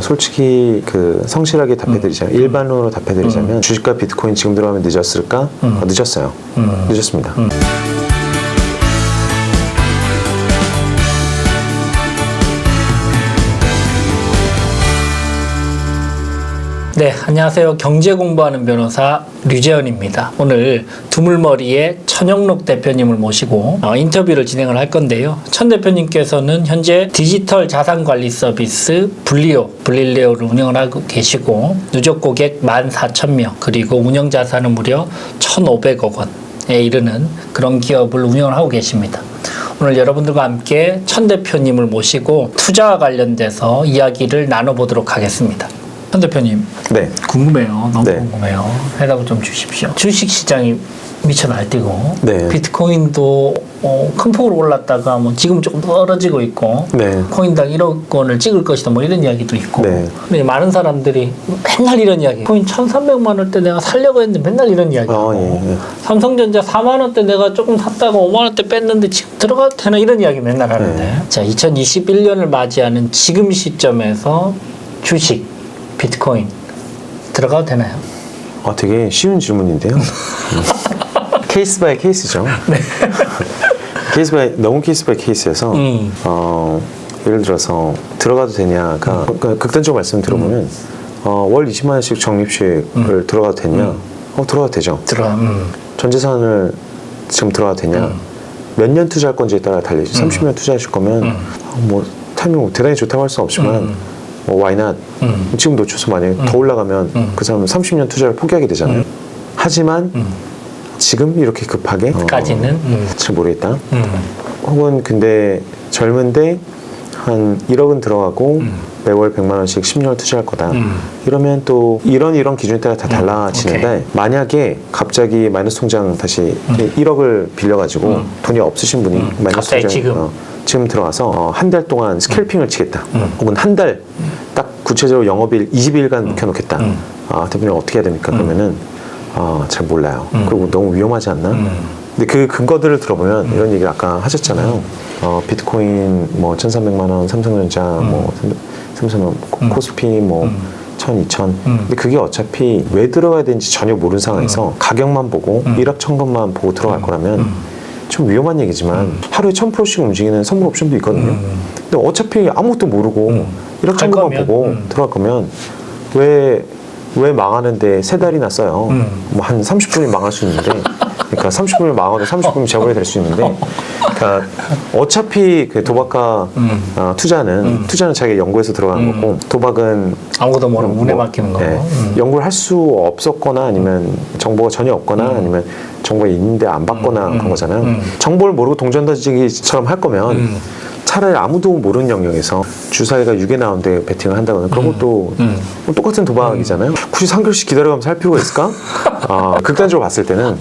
솔직히 그 성실하게 답해드리자면 일반론으로 답해드리자면 주식과 비트코인 지금 들어가면 늦었을까? 늦었어요. 늦었습니다. 네, 안녕하세요. 경제 공부하는 변호사 류재현입니다. 오늘 두물머리의 천영록 대표님을 모시고 인터뷰를 진행을 할 건데요. 천 대표님께서는 현재 디지털 자산 관리 서비스 블릴레오를 운영을 하고 계시고 누적 고객 14,000명 그리고 운영 자산은 무려 1,500억 원에 이르는 그런 기업을 운영을 하고 계십니다. 오늘 여러분들과 함께 천 대표님을 모시고 투자와 관련돼서 이야기를 나눠보도록 하겠습니다. 천 대표님, 네. 궁금해요. 너무 네. 궁금해요. 해답을 좀 주십시오. 주식 시장이 미쳐 날뛰고 네. 비트코인도 큰 폭으로 올랐다가 지금 조금 떨어지고 있고 네. 코인당 1억 원을 찍을 것이다 이런 이야기도 있고 네. 근데 많은 사람들이 맨날 이런 이야기 코인 1,300만 원대 내가 살려고 했는데 맨날 이런 이야기 예. 삼성전자 4만 원대 내가 조금 샀다가 5만 원대 뺐는데 지금 들어가도 되나 이런 이야기 맨날 하는데 자 2021년을 맞이하는 지금 시점에서 주식 비트코인 들어가도 되나요? 되게 쉬운 질문인데요. 케이스 바이 케이스죠. 네. 너무 케이스 바이 케이스여서 예를 들어서 들어가도 되냐가 극단적으로 말씀 들어보면 월 20만 원씩 적립식을 들어가도 되냐? 들어가도 되죠. 전 재산을 지금 들어가도 되냐? 몇 년 투자할 건지에 따라 달리죠. 30년 투자하실 거면 타이밍 대단히 좋다고 할 수는 없지만 why not? 지금 놓쳐서 만약에 더 올라가면 그 사람은 30년 투자를 포기하게 되잖아요. 하지만 지금 이렇게 급하게 까지는 잘 모르겠다. 혹은 근데 젊은데 한 1억은 들어가고 매월 100만 원씩 10년을 투자할 거다. 이러면 또 이런 기준에 따라 다 달라지는데 만약에 갑자기 마이너스 통장 다시 1억을 빌려가지고 돈이 없으신 분이 마이너스 통장 지금 들어와서 한 달 동안 스캘핑을 치겠다. 혹은 한 달 딱 구체적으로 영업일 20일간 묵혀놓겠다. 대표님 어떻게 해야 됩니까? 그러면은 잘 몰라요. 그리고 너무 위험하지 않나? 근데 그 근거들을 들어보면 이런 얘기를 아까 하셨잖아요. 비트코인 1,300만 원, 삼성전자 삼성은 코스피 1,000, 2,000. 근데 그게 어차피 왜 들어가야 되는지 전혀 모르는 상황에서 가격만 보고 1억 1,000건만 보고 들어갈 거라면 좀 위험한 얘기지만 하루에 1,000%씩 움직이는 선물 옵션도 있거든요. 근데 어차피 아무것도 모르고 1억 1,000건만 보고 들어갈 거면 왜 망하는데 3달이나 써요. 한 30분이 망할 수 있는데 그러니까 30분을 망하고 30분이 재벌이 될 수 있는데 그러니까 어차피 그 도박과 투자는 자기 연구에서 들어가는 거고 도박은 아무것도 모르고 운에 맡기는 거고 연구를 할 수 없었거나 아니면 정보가 전혀 없거나 아니면 정보가 있는데 안 받거나 그런 거잖아요. 정보를 모르고 동전 던지기처럼 할 거면 차라리 아무도 모르는 영역에서 주사위가 6에 나오는데 베팅을 한다거나 그런 것도 똑같은 도박이잖아요. 굳이 3개월씩 기다려가면서 할 필요가 있을까? 극단적으로 봤을 때는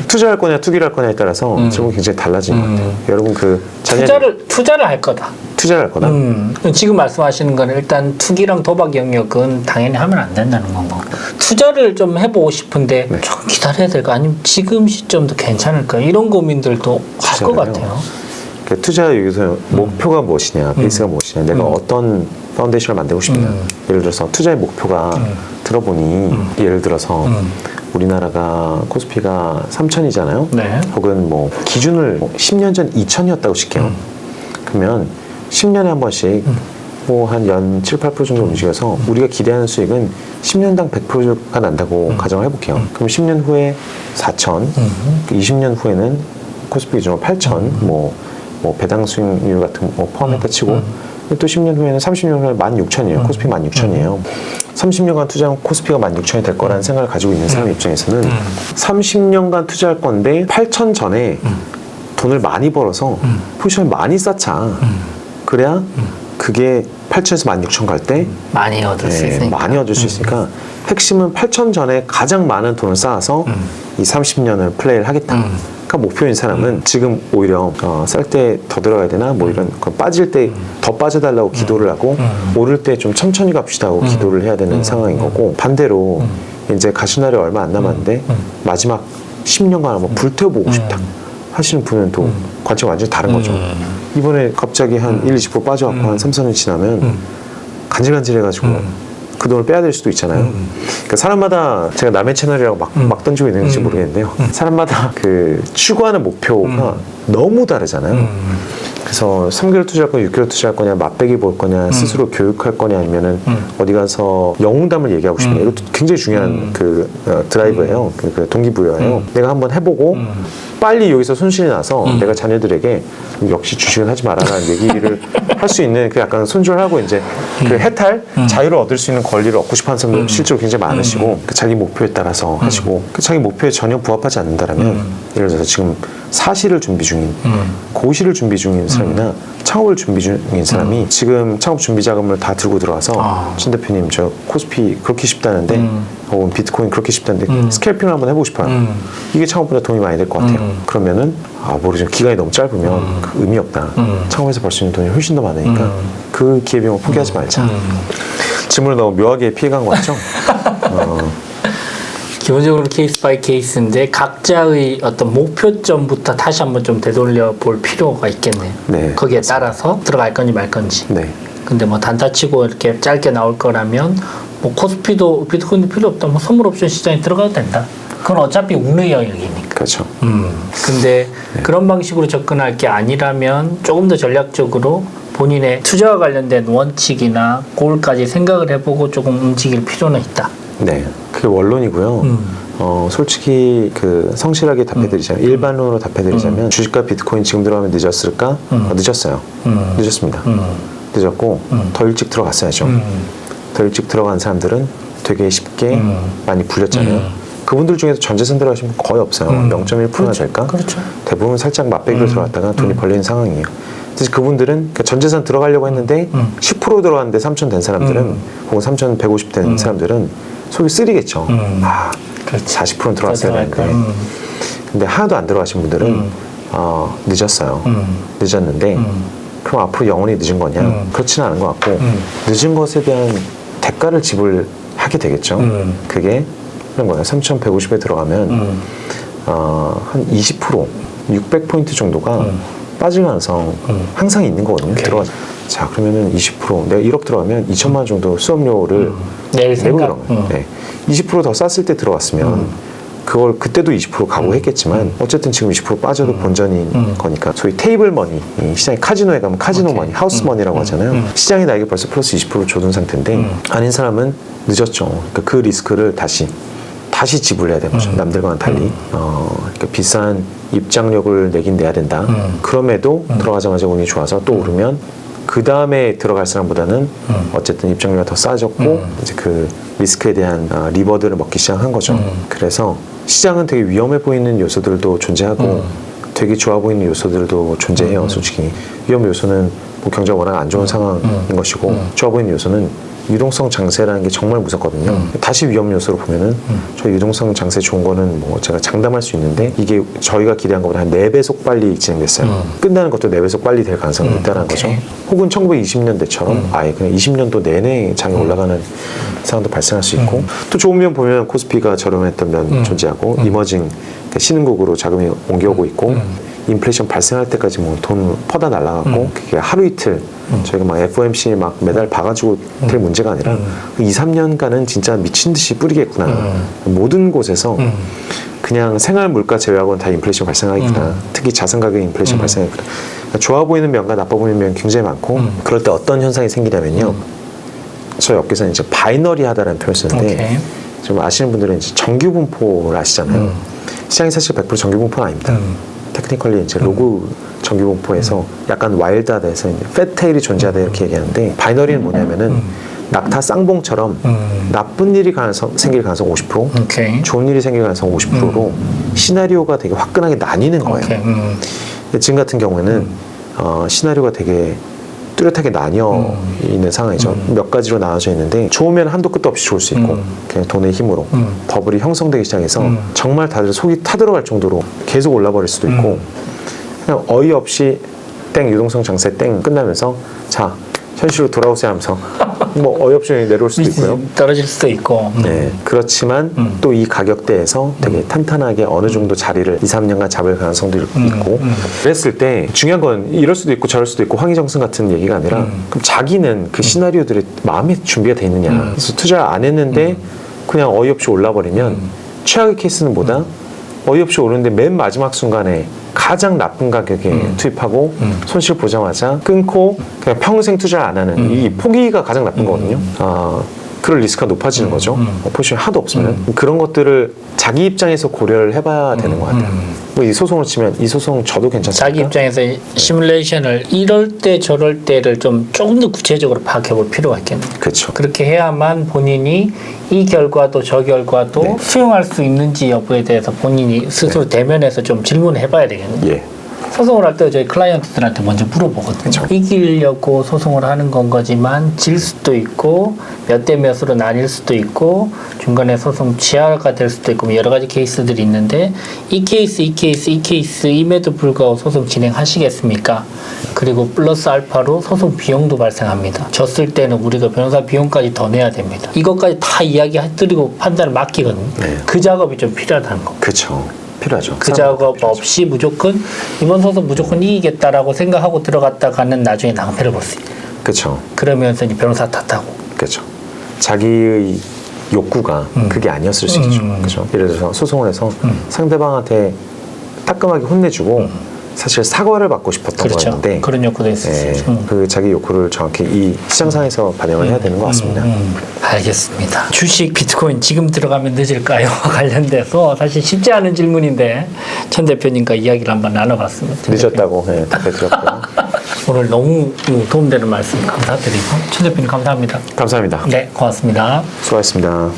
투자할 거냐 투기를 할 거냐에 따라서 질문이 굉장히 달라지는 것 같아요. 여러분 투자를 할 거다. 투자를 할 거다? 지금 말씀하시는 거는 일단 투기랑 도박 영역은 당연히 하면 안 된다는 거고 투자를 좀 해보고 싶은데 좀 기다려야 될까? 아니면 지금 시점도 괜찮을까? 이런 고민들도 할 것 같아요. 투자 여기서 목표가 무엇이냐, 베이스가 무엇이냐, 내가 어떤 파운데이션을 만들고 싶냐. 예를 들어서 투자의 목표가 들어보니 예를 들어서 우리나라가 코스피가 3,000이잖아요. 네. 혹은 기준을 10년 전 2,000이었다고 칠게요. 그러면 10년에 한 번씩 한 연 7, 8% 정도 움직여서 우리가 기대하는 수익은 10년당 100%가 난다고 가정을 해볼게요. 그럼 10년 후에 4,000, 20년 후에는 코스피 기준으로 8,000, 배당 수익률 같은 거 포함했다 치고 또 10년 후에는 30년 후에 16,000이에요. 코스피 16,000이에요. 30년간 투자하면 코스피가 16,000이 될 거라는 생각을 가지고 있는 사람 입장에서는 30년간 투자할 건데 8,000 전에 돈을 많이 벌어서 포지션을 많이 쌓자. 그래야 그게 8,000에서 16,000 갈 때 많이 얻을 수 있으니까. 많이 얻을 수 있으니까 핵심은 8,000 전에 가장 많은 돈을 쌓아서 이 30년을 플레이를 하겠다. 그러니까 목표인 사람은 지금 오히려 쌀 때 더 들어가야 되나 이런 빠질 때 더 빠져달라고 기도를 하고 오를 때 좀 천천히 갑시다 하고 기도를 해야 되는 상황인 거고 반대로 이제 가실 날이 얼마 안 남았는데 마지막 10년간 한번 불태워보고 싶다 하시는 분은 또 관점이 완전히 다른 거죠. 이번에 갑자기 한 1, 20% 빠져갖고 한 3, 4년 지나면 간질간질해가지고 그 돈을 빼야 될 수도 있잖아요. 그러니까 사람마다 제가 남의 채널이라고 막 던지고 있는지 모르겠는데요. 사람마다 그 추구하는 목표가 너무 다르잖아요. 그래서 3개월 투자할 거냐, 6개월 투자할 거냐, 맛배기 볼 거냐, 스스로 교육할 거냐, 아니면은 어디 가서 영웅담을 얘기하고 싶냐. 이것도 굉장히 중요한 그 드라이브예요. 그 동기부여예요. 내가 한번 해보고 빨리 여기서 손실이 나서 내가 자녀들에게 역시 주식은 하지 말아라는 얘기를 할 수 있는 그 약간 손절하고 이제 그 해탈, 자유를 얻을 수 있는 권리를 얻고 싶어 하는 사람도 실제로 굉장히 많으시고 그 자기 목표에 따라서 하시고 그 자기 목표에 전혀 부합하지 않는다라면 예를 들어서 지금 사시를 준비 중인 고시를 준비 중인 사람이나 창업을 준비 중인 사람이 지금 창업 준비 자금을 다 들고 들어와서 신 대표님 저 코스피 그렇게 쉽다는데 혹은 비트코인 그렇게 쉽다는데 스캘핑을 한번 해보고 싶어요. 이게 창업보다 도움이 많이 될 것 같아요. 그러면은 모르죠. 기간이 너무 짧으면 그 의미 없다. 창업에서 벌 수 있는 돈이 훨씬 더 많으니까 그 기회비용을 포기하지 말자. 질문을 너무 묘하게 피해간 것 같죠? 기본적으로 케이스 바이 케이스인데 각자의 어떤 목표점부터 다시 한번 좀 되돌려 볼 필요가 있겠네요. 네. 거기에 따라서 들어갈 건지 말 건지. 네. 근데 뭐 단타치고 이렇게 짧게 나올 거라면 뭐 코스피도 비트코인도 필요 없다. 뭐 선물 옵션 시장에 들어가도 된다. 그건 어차피 운의 영역이니까. 그렇죠. 근데 그런 방식으로 접근할 게 아니라면 조금 더 전략적으로 본인의 투자와 관련된 원칙이나 골까지 생각을 해보고 조금 움직일 필요는 있다. 네, 그게 원론이고요. 솔직히 그 성실하게 답해드리자면 일반론으로 답해드리자면 주식과 비트코인 지금 들어가면 늦었을까? 늦었어요. 늦었습니다. 늦었고 더 일찍 들어갔어야죠. 더 일찍 들어간 사람들은 되게 쉽게 많이 불렸잖아요. 그분들 중에서 전재산 들어가시면 거의 없어요. 0.1%나 될까? 그렇죠. 대부분 살짝 맛배기로 들어갔다가 돈이 벌리는 상황이에요. 그래서 그분들은 전재산 들어가려고 했는데 10% 들어갔는데 3,000 된 사람들은 혹은 3,150 된 사람들은 속이 쓰리겠죠. 그렇지. 40%는 들어갔어야 되는데. 근데 하나도 안 들어가신 분들은 늦었어요. 늦었는데 그럼 앞으로 영원히 늦은 거냐? 그렇지는 않은 것 같고 늦은 것에 대한 대가를 지불하게 되겠죠. 그게 그런 거예요. 3,150에 들어가면 한 20%, 600포인트 정도가 빠질 가능성 항상 있는 거거든요. 들어가죠. 자, 그러면은 20% 내가 1억 들어가면 2천만 원 정도 수업료를 내고 들어가요. 네. 20% 더 쌌을 때 들어갔으면 그걸 그때도 20% 각오했겠지만 어쨌든 지금 20% 빠져도 본전인 거니까 소위 테이블 머니, 시장에 카지노에 가면 카지노 머니, 하우스 머니라고 하잖아요. 시장이 나에게 벌써 플러스 20% 줘둔 상태인데 아닌 사람은 늦었죠. 그러니까 그 리스크를 다시 지불해야 되는 거죠. 남들과는 달리. 그러니까 비싼 입장료를 내긴 내야 된다. 그럼에도 들어가자마자 운이 좋아서 또 오르면 그 다음에 들어갈 사람보다는 어쨌든 입장료가 더 싸졌고 이제 그 리스크에 대한 리버드를 먹기 시작한 거죠. 그래서 시장은 되게 위험해 보이는 요소들도 존재하고 되게 좋아 보이는 요소들도 존재해요. 솔직히 위험 요소는 뭐 경제가 워낙 안 좋은 상황인 것이고 좋아 보이는 요소는 유동성 장세라는 게 정말 무섭거든요. 다시 위험 요소로 보면은 저 유동성 장세 좋은 거는 뭐 제가 장담할 수 있는데 이게 저희가 기대한 것보다 한 4배속 빨리 진행됐어요. 끝나는 것도 4배속 빨리 될 가능성이 있다는 거죠. 혹은 1920년대처럼 아예 그냥 20년도 내내 장이 올라가는 상황도 발생할 수 있고 또 좋은 면 보면 코스피가 저렴했던 면 존재하고 이머징 그러니까 신흥국으로 자금이 옮겨오고 있고 인플레이션 발생할 때까지 뭐 돈 퍼다 날라가고 그게 하루 이틀 저희가 막 FOMC 막 매달 봐가지고 될 문제가 아니라 2, 3년간은 진짜 미친 듯이 뿌리겠구나. 모든 곳에서 그냥 생활 물가 제외하고는 다 인플레이션 발생하겠구나. 특히 자산 가격 인플레이션 발생하겠구나. 그러니까 좋아 보이는 면과 나빠 보이는 면 굉장히 많고 그럴 때 어떤 현상이 생기냐면요. 저희 업계에서는 이제 바이너리하다라는 표현을 쓰는데 좀 아시는 분들은 이제 정규분포를 아시잖아요. 시장이 사실 100% 정규분포는 아닙니다. 테크니컬리 이제 로그 정규분포에서 약간 와일드하다해서 패테일이 존재하다 이렇게 얘기하는데 바이너리는 뭐냐면은 낙타 쌍봉처럼 나쁜 일이 생길 가능성 50%, 좋은 일이 생길 가능성 50%로 시나리오가 되게 화끈하게 나뉘는 거예요. 근데 지금 같은 경우에는 시나리오가 되게 뚜렷하게 나뉘어 있는 상황이죠. 몇 가지로 나눠져 있는데 좋으면 한도 끝도 없이 좋을 수 있고 그냥 돈의 힘으로 버블이 형성되기 시작해서 정말 다들 속이 타들어갈 정도로 계속 올라버릴 수도 있고 그냥 어이없이 땡 유동성 장세 땡 끝나면서 자 현실로 돌아오세요 하면서 뭐 어이없이 내려올 수도 있고요. 떨어질 수도 있고. 네, 그렇지만 또 이 가격대에서 되게 탄탄하게 어느 정도 자리를 2, 3년간 잡을 가능성도 있고 그랬을 때 중요한 건 이럴 수도 있고 저럴 수도 있고 황희정승 같은 얘기가 아니라 그럼 자기는 그 시나리오들이 마음에 준비가 돼 있느냐. 그래서 투자 안 했는데 그냥 어이없이 올라버리면 최악의 케이스는 뭐다? 어이없이 오르는데 맨 마지막 순간에 가장 나쁜 가격에 투입하고 손실 보자마자 끊고 그냥 평생 투자를 안 하는 이 포기가 가장 나쁜 거거든요. 그럴 리스크가 높아지는 거죠. 포지션이 하도 없으면 그런 것들을 자기 입장에서 고려를 해봐야 되는 것 같아요. 뭐 이 소송을 치면 이 소송 저도 괜찮습니까? 자기 입장에서 시뮬레이션을 이럴 때 저럴 때를 조금 더 구체적으로 파악해 볼 필요가 있겠네요. 그렇죠. 그렇게 해야만 본인이 이 결과도 저 결과도 수용할 수 있는지 여부에 대해서 본인이 스스로 대면해서 좀 질문을 해봐야 되겠네요. 예. 소송을 할 때 저희 클라이언트들한테 먼저 물어보거든요. 그쵸. 이기려고 소송을 하는 건 거지만 질 수도 있고 몇 대 몇으로 나뉠 수도 있고 중간에 소송 취하가 될 수도 있고 여러 가지 케이스들이 있는데 이 케이스임에도 불구하고 소송 진행하시겠습니까? 그리고 플러스 알파로 소송 비용도 발생합니다. 졌을 때는 우리가 변호사 비용까지 더 내야 됩니다. 이것까지 다 이야기해드리고 판단을 맡기거든요. 네. 그 작업이 좀 필요하다는 거. 그렇죠. 필요하죠. 그 작업 없이 무조건 이번 소송 무조건 이기겠다라고 생각하고 들어갔다가는 나중에 낭패를 볼 수 있어요. 그렇죠. 그러면서 이제 변호사 탓하고. 그렇죠. 자기의 욕구가 그게 아니었을 수 있죠. 그렇죠. 예를 들어서 소송을 해서 상대방한테 따끔하게 혼내주고 사실 사과를 받고 싶었던 그렇죠. 거였는데 그런 욕구도 있을 수 있죠. 그 자기 욕구를 정확히 이 시장상에서 반영을 해야 되는 것 같습니다. 알겠습니다. 주식 비트코인 지금 들어가면 늦을까요? 관련돼서 사실 쉽지 않은 질문인데 천 대표님과 이야기를 한번 나눠봤습니다. 늦었다고 답해드렸고요. 오늘 너무 도움되는 말씀 감사드리고 천 대표님 감사합니다. 감사합니다. 네, 고맙습니다. 수고하셨습니다.